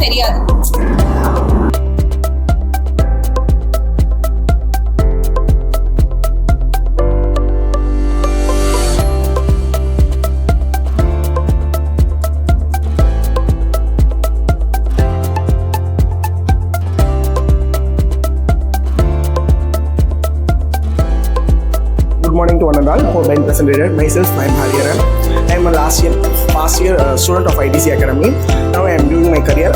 தெரியாது. Good morning to one and all. For being presented, myself, I am Hariharan. I am a past year student of ITC Academy. Now I am doing my career